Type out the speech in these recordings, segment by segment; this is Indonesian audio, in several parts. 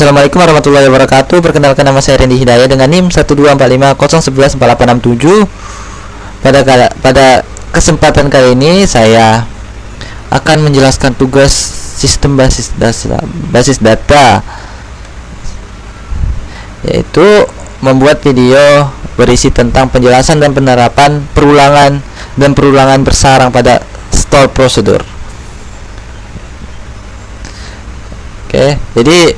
Assalamualaikum warahmatullahi wabarakatuh. Perkenalkan, nama saya Randy Hidayah dengan NIM 12550114867. Pada kesempatan kali ini saya akan menjelaskan tugas sistem basis data, yaitu membuat video berisi tentang penjelasan dan penerapan perulangan bersarang pada store prosedur. Oke, jadi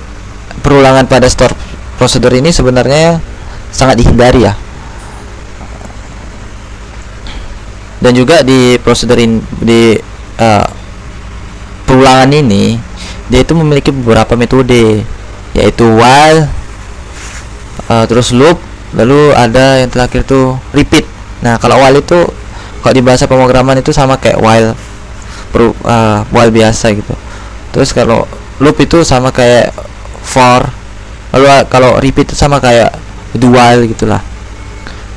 perulangan pada store prosedur ini sebenarnya sangat dihindari ya. Dan juga di prosedur perulangan ini dia itu memiliki beberapa metode, yaitu while, terus loop, lalu ada yang terakhir tuh repeat. Nah, kalau while itu kalau di bahasa pemrograman itu sama kayak while biasa gitu. Terus kalau loop itu sama kayak for, lalu kalau repeat itu sama kayak do while gitulah.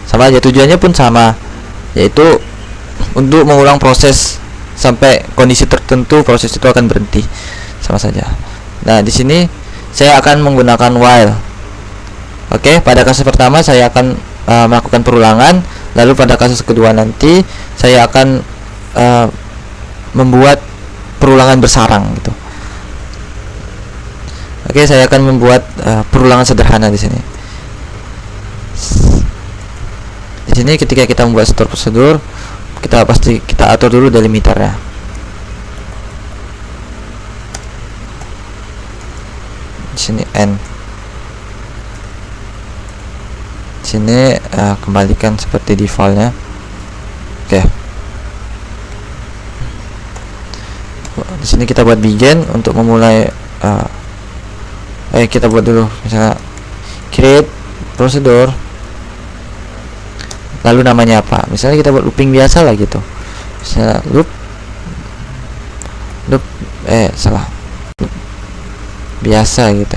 Sama aja, tujuannya pun sama, yaitu untuk mengulang proses sampai kondisi tertentu proses itu akan berhenti, sama saja. Nah, di sini saya akan menggunakan while. Oke, pada kasus pertama saya akan melakukan perulangan, lalu pada kasus kedua nanti saya akan membuat perulangan bersarang gitu. Oke, saya akan membuat perulangan sederhana di sini. Di sini ketika kita membuat store prosedur, kita atur dulu delimiternya. Di sini n. Di sini kembalikan seperti defaultnya. Oke. Di sini kita buat begin untuk memulai. Kita buat dulu misalnya create prosedur, lalu namanya apa, misalnya kita buat looping biasa lah gitu, misalnya loop biasa gitu,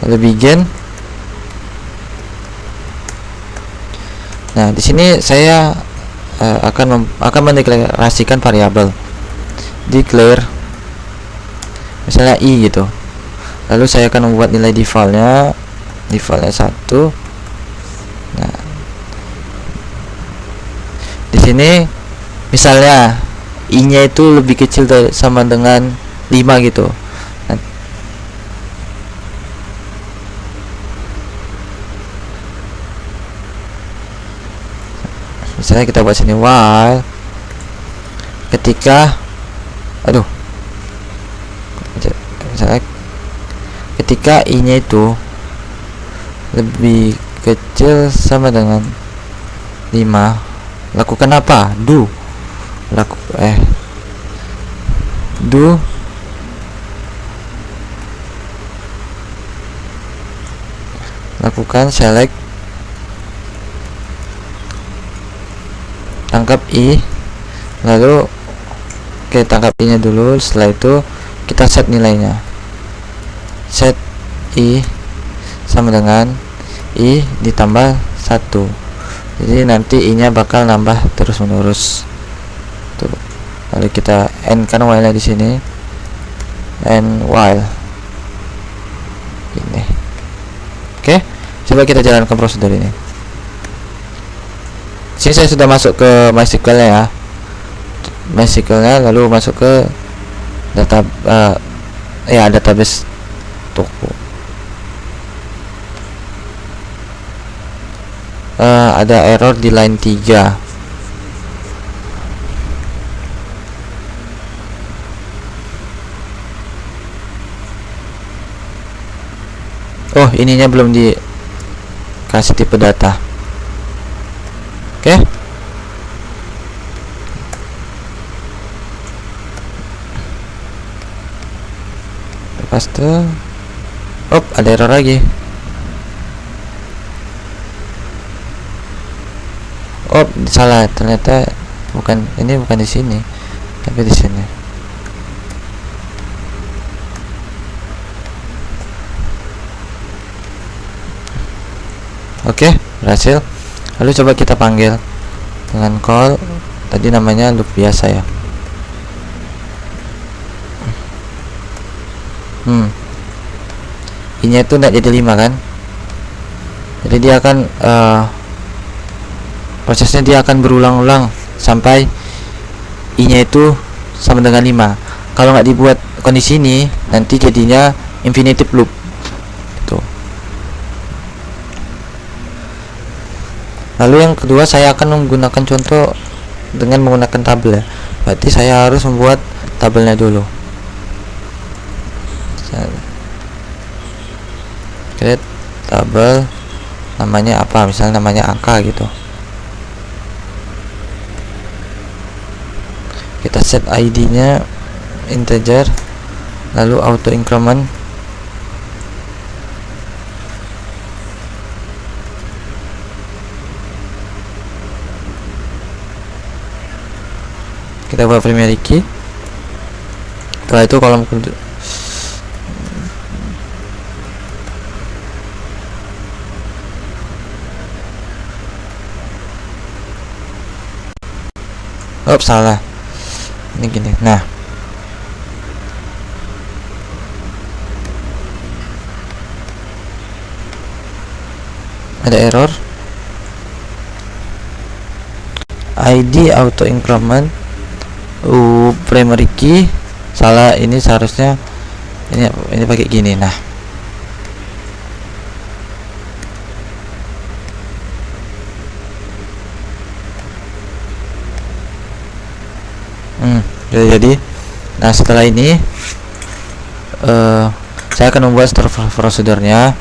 lalu begin. Nah, di sini saya akan mendeklarasikan variabel, declare misalnya i gitu. Lalu saya akan membuat nilai defaultnya 1. Nah, di sini misalnya i-nya itu lebih kecil sama dengan 5 gitu. Nah, misalnya kita buat sini while ketika misalnya ketika i-nya itu lebih kecil sama dengan 5, lakukan apa? Do lakukan select, tangkap i, lalu tangkap i nya dulu. Setelah itu kita set nilainya, set i sama dengan i ditambah 1. Jadi nanti i nya bakal nambah terus menerus tuh. Lalu kita end kan while nya di sini, end while ini. Oke, coba kita jalankan prosedur ini. Sini saya sudah masuk ke MySQL nya ya, MySQL nya, lalu masuk ke database toko. Ada error di line 3. Oh, ininya belum dikasih tipe data. Oke. Paste. Ada error lagi. Salah, ternyata bukan di sini, tapi di sini. Oke, berhasil. Lalu coba kita panggil dengan call tadi, namanya loop biasa ya. i-nya itu tidak jadi 5 kan, jadi dia akan prosesnya dia akan berulang-ulang sampai i-nya itu sama dengan 5. Kalau nggak dibuat kondisi ini, nanti jadinya infinitive loop itu. Lalu yang kedua, saya akan menggunakan contoh dengan menggunakan tabel ya. Berarti saya harus membuat tabelnya dulu. Create tabel, namanya apa, misalnya namanya angka gitu. Kita set ID nya integer, lalu auto increment. Kita buat primary key. Setelah itu kolom salah ini gini. Nah, ada error ID auto increment primary key salah. Ini seharusnya ini pakai gini. Nah, jadi nah setelah ini saya akan membuat store prosedurnya.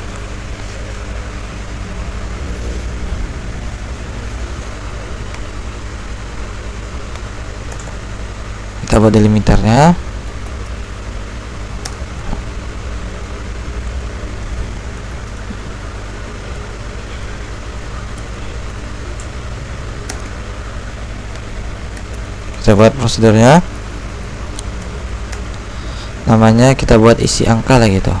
Kita buat delimiternya. Kita buat prosedurnya, namanya kita buat isi angka lah gitu.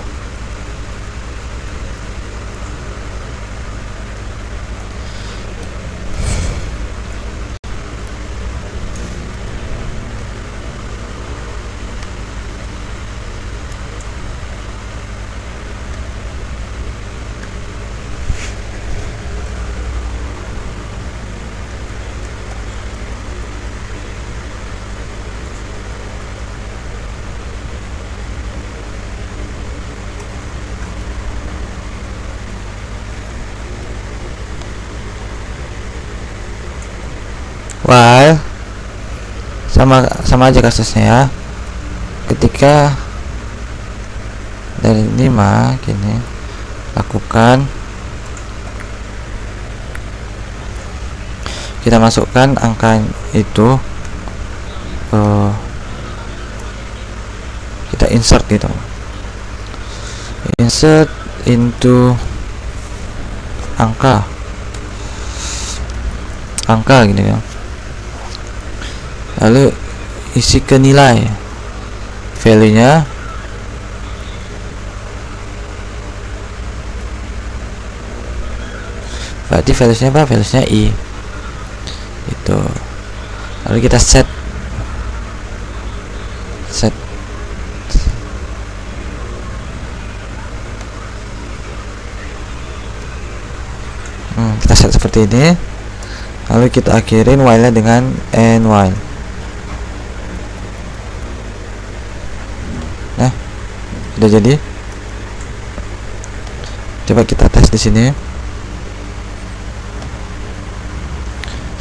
While sama aja kasusnya ya. Ketika dari 5 gini, lakukan, kita masukkan angka itu, kita insert gitu, insert into angka gini ya. Lalu isi ke nilai value nya, berarti values nya apa, values nya i itu. Lalu kita set kita set seperti ini. Lalu kita akhirin while nya dengan end while. Nah, sudah jadi. Coba kita tes di sini.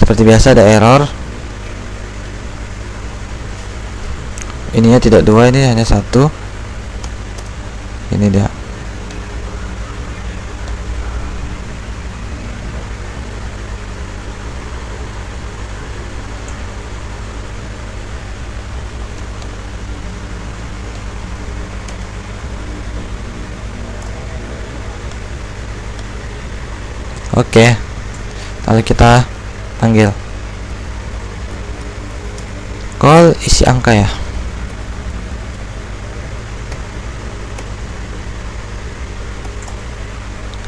Seperti biasa ada error. Ininya tidak 2, ini hanya 1. Ini dia. Oke, lalu kita panggil call isi angka ya.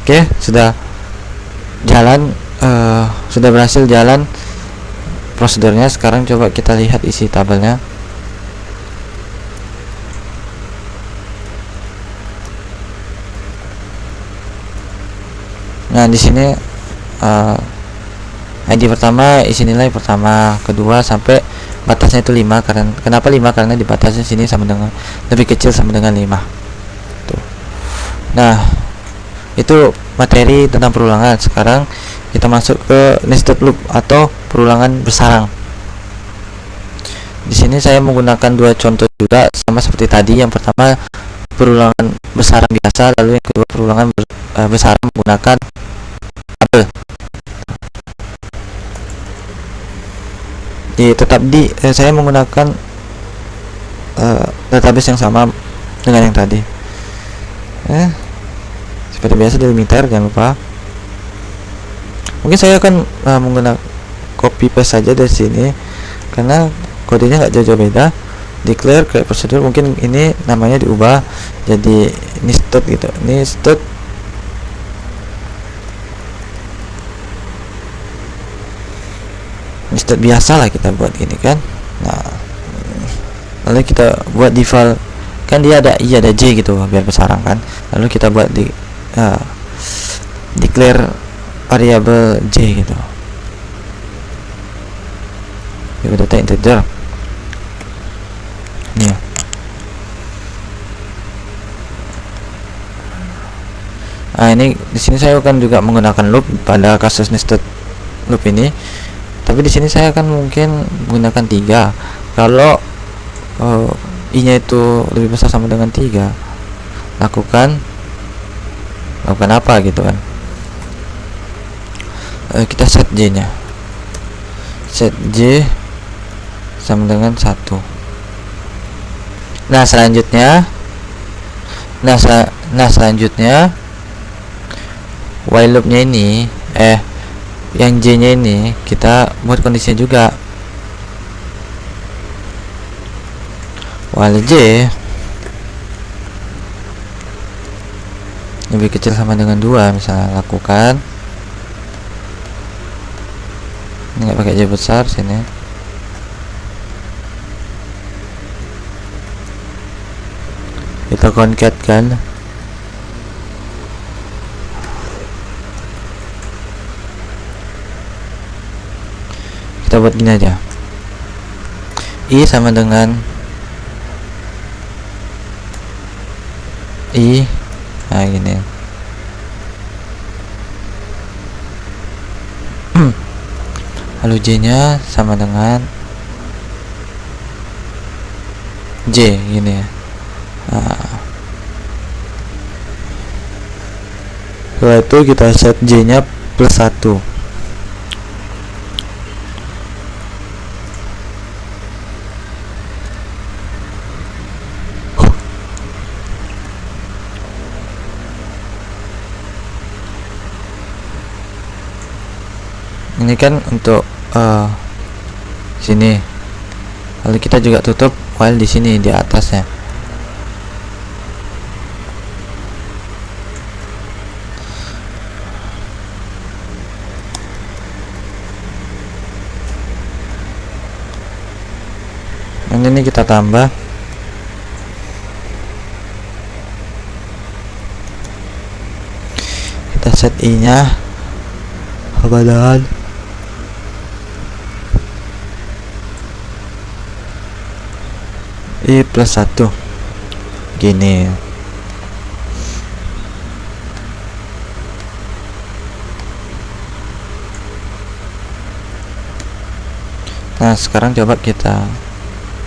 Oke, sudah jalan, sudah berhasil jalan prosedurnya. Sekarang coba kita lihat isi tabelnya. Nah di sini ID pertama isi nilai pertama, kedua sampai batasnya itu 5. Kenapa 5? Karena di batasnya sini sama dengan lebih kecil sama dengan 5 tuh. Nah itu materi tentang perulangan. Sekarang kita masuk ke nested loop atau perulangan bersarang. Di sini saya menggunakan dua contoh juga sama seperti tadi. Yang pertama perulangan bersarang biasa, lalu yang kedua perulangan bersarang menggunakan tabel. Tetap saya menggunakan database yang sama dengan yang tadi. Seperti biasa delimiter, jangan lupa. Mungkin saya akan menggunakan copy paste saja dari sini karena kodenya nggak jauh-jauh beda. Declare create procedure, mungkin ini namanya diubah jadi nested gitu, nested biasa lah kita buat gini kan. Nah lalu kita buat default kan dia ada I ada J gitu biar bersarang kan, lalu kita buat declare variable J gitu, ya data integer nih. Nah ini di sini saya akan juga menggunakan loop pada kasus nested loop ini, tapi di sini saya akan mungkin menggunakan 3. Kalau I nya itu lebih besar sama dengan 3, lakukan apa gitu kan. Kita set J nya, set J sama dengan 1. Nah selanjutnya while loop nya ini yang J nya ini kita buat kondisinya juga. While J lebih kecil sama dengan 2 misalnya, lakukan. Ini nggak pakai J besar sini. Kita concat kan. Kita buat gini aja, I sama dengan I, nah gini. Lalu J nya sama dengan J gini ya. Setelah itu kita set J nya plus 1. Ini kan untuk sini, lalu kita juga tutup while di sini di atasnya. Ini kita tambah kita set I nya kepadaan I plus 1 gini. Nah sekarang coba kita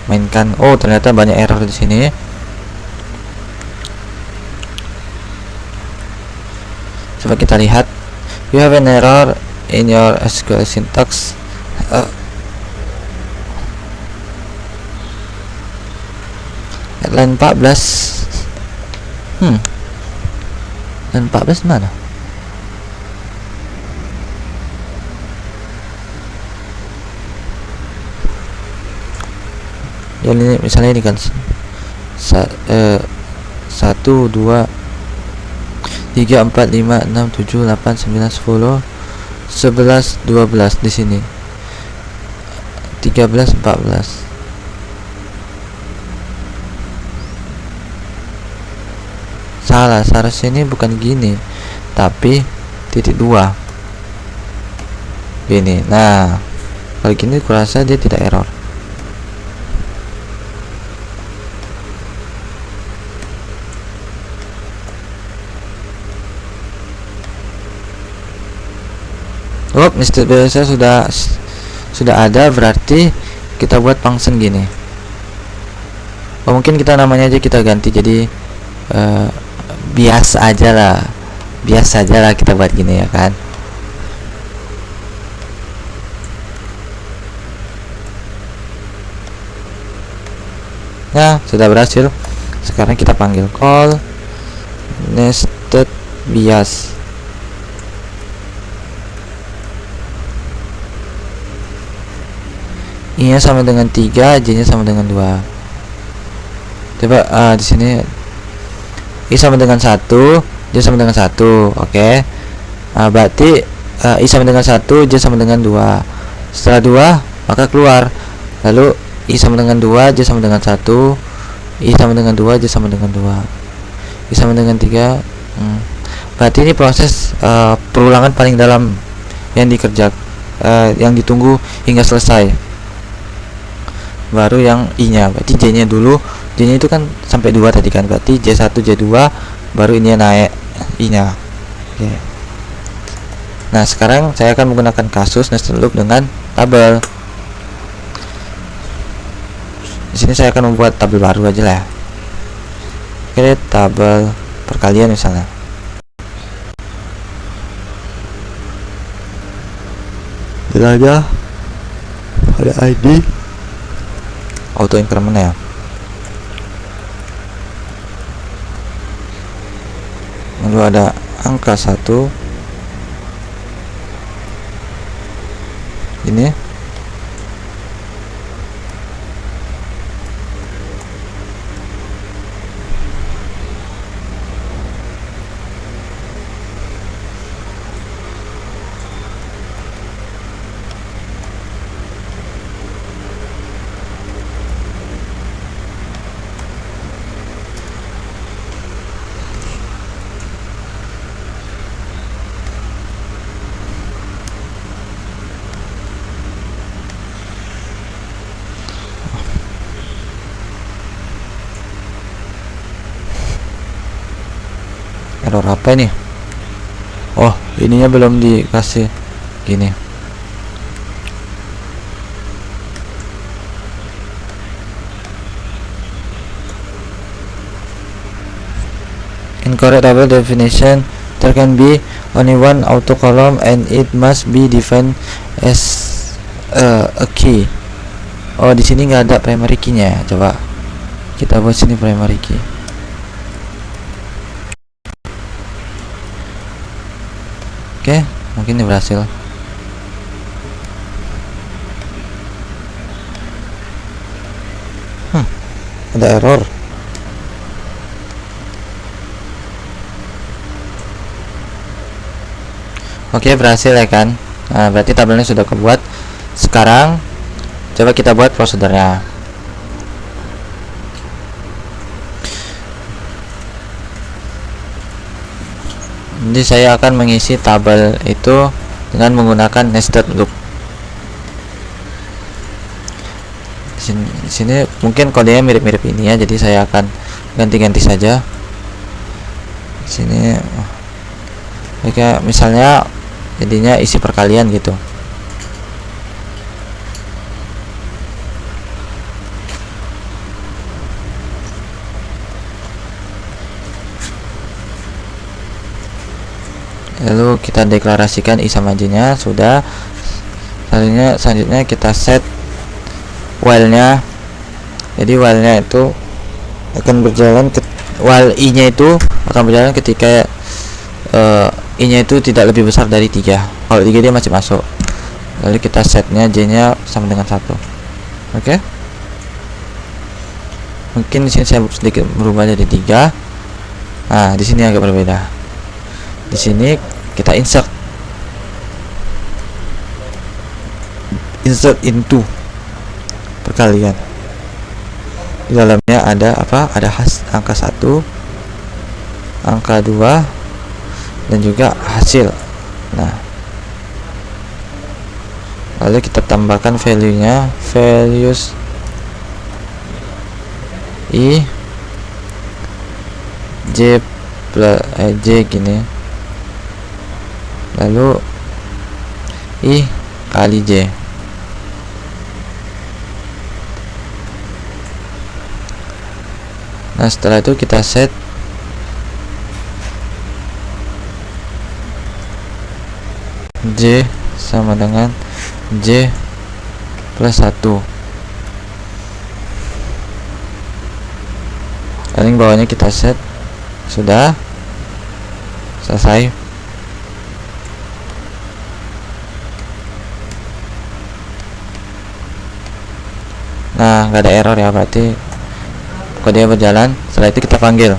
mainkan. Oh ternyata banyak error di sini. Coba kita lihat. You have an error in your SQL syntax. Line 14. Line 14 mana? Ya ini misalnya ini kan 1 2 3 4 5 6 7 8 9 10 11 12 di sini 13 14. Salah, seharusnya ini bukan gini tapi 13 titik 2 gini. Nah kalau gini kurasa dia tidak error. Oh, mistake biasa sudah ada, berarti kita buat function gini. Oh, mungkin kita namanya aja kita ganti jadi biasa aja lah kita buat gini ya kan. Nah sudah berhasil. Sekarang kita panggil call nested bias. I-nya sama dengan 3, J-nya sama dengan 2. Coba di sini I sama dengan 1, J sama dengan 1. Oke. Berarti I sama dengan 1, J sama dengan 2. Setelah 2 maka keluar. Lalu I sama dengan 2, J sama dengan 1. I sama dengan 2, J sama dengan 2. I sama dengan 3. Berarti ini proses perulangan paling dalam yang yang ditunggu hingga selesai. Baru yang I-nya, berarti J-nya dulu. J-nya itu kan sampai 2 tadi kan, berarti J1, J2 baru ini naik I-nya. Oke. Nah sekarang saya akan menggunakan kasus nested loop dengan tabel. Di sini saya akan membuat tabel baru aja lah. Oke, tabel perkalian misalnya. Tidak aja ada ID auto increment ya. Lalu ada angka 1 ini. Error apa ini? Oh, ininya belum dikasih gini. Incorrect table definition. There can be only one auto column and it must be defined as a key. Oh, di sini nggak ada primary key-nya. Coba kita buat sini primary key. Oke, mungkin ini berhasil. Ada error. Oke, berhasil ya kan. Nah, berarti tabelnya sudah kebuat. Sekarang coba kita buat prosedurnya. Jadi saya akan mengisi tabel itu dengan menggunakan nested loop. Di sini mungkin kodenya mirip-mirip ini ya, jadi saya akan ganti-ganti saja. Di sini kayak misalnya jadinya isi perkalian gitu. Lalu kita deklarasikan I sama J nya sudah. Selanjutnya kita set while nya. Jadi while nya itu akan berjalan while I nya itu akan berjalan ketika I nya itu tidak lebih besar dari 3. Kalau 3 dia masih masuk. Lalu kita setnya J nya sama dengan 1. Oke. Mungkin di sini saya sedikit berubah jadi 3. Nah, di sini agak berbeda. Di sini kita insert into perkalian. Di dalamnya ada apa? Ada angka 1, angka 2, dan juga hasil. Nah, lalu kita tambahkan value-nya, values i j plus j gini, lalu i kali j. Nah, setelah itu kita set j sama dengan j plus 1. Paling bawahnya kita set. Sudah selesai. Nah, nggak ada error ya, berarti kode berjalan. Setelah itu kita panggil.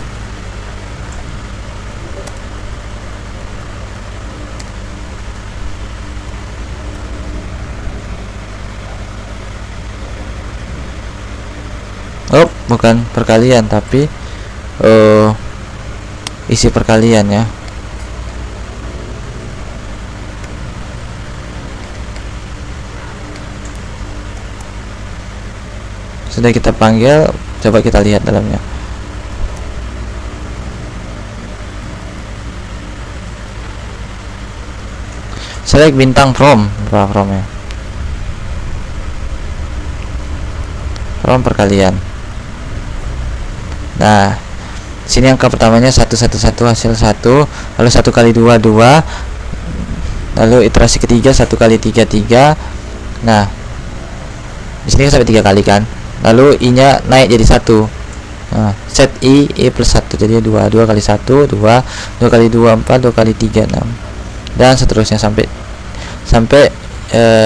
Oh, bukan perkalian tapi isi perkalian ya. Sudah kita panggil, coba kita lihat dalamnya. Select bintang from, berapa from-nya? From perkalian. Nah, sini angka pertamanya 111 hasil 1, lalu 1 kali 2 2, lalu iterasi ketiga 1 kali 3 3. Nah, di sini sampai 3 kali kan, lalu i nya naik jadi 1. Nah, set i plus 1 jadi 2 kali 1 2 kali 2 4, 2 kali 3 6, dan seterusnya sampai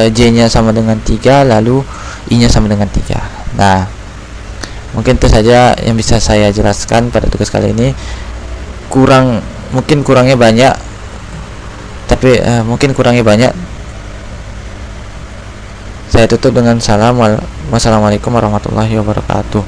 j nya sama dengan 3, lalu i nya sama dengan 3. Nah, mungkin itu saja yang bisa saya jelaskan pada tugas kali ini. Mungkin kurangnya banyak, tapi mungkin kurangnya banyak. Saya tutup dengan salam. Wassalamualaikum warahmatullahi wabarakatuh.